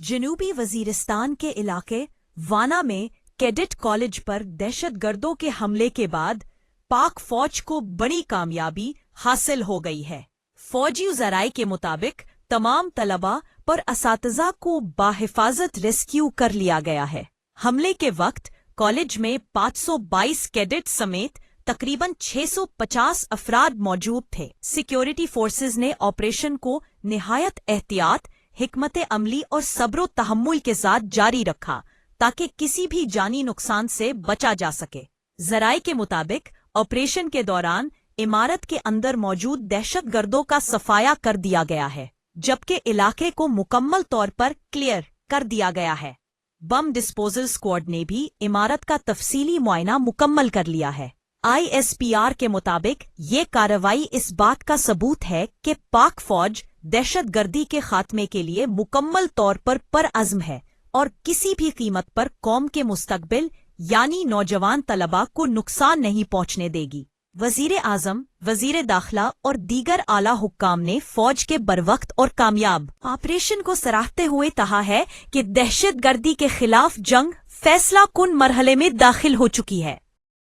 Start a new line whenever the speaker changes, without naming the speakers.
جنوبی وزیرستان کے علاقے وانا میں کیڈٹ کالج پر دہشت گردوں کے حملے کے بعد پاک فوج کو بڑی کامیابی حاصل ہو گئی ہے۔ فوجی ذرائع کے مطابق تمام طلباء پر اساتذہ کو باحفاظت ریسکیو کر لیا گیا ہے۔ حملے کے وقت کالج میں 522 کیڈٹ سمیت تقریباً 650 افراد موجود تھے۔ سیکیورٹی فورسز نے آپریشن کو نہایت احتیاط، حکمت عملی اور صبر و تحمل کے ساتھ جاری رکھا تاکہ کسی بھی جانی نقصان سے بچا جا سکے۔ ذرائع کے مطابق آپریشن کے دوران عمارت کے اندر موجود دہشت گردوں کا صفایا کر دیا گیا ہے، جبکہ علاقے کو مکمل طور پر کلیئر کر دیا گیا ہے۔ بم ڈسپوزل اسکواڈ نے بھی عمارت کا تفصیلی معائنہ مکمل کر لیا ہے۔ ISPR کے مطابق یہ کارروائی اس بات کا ثبوت ہے کہ پاک فوج دہشت گردی کے خاتمے کے لیے مکمل طور پر پرعزم ہے اور کسی بھی قیمت پر قوم کے مستقبل یعنی نوجوان طلباء کو نقصان نہیں پہنچنے دے گی۔ وزیر اعظم، وزیر داخلہ اور دیگر اعلیٰ حکام نے فوج کے بروقت اور کامیاب آپریشن کو سراہتے ہوئے کہا ہے کہ دہشت گردی کے خلاف جنگ فیصلہ کن مرحلے میں داخل ہو چکی ہے۔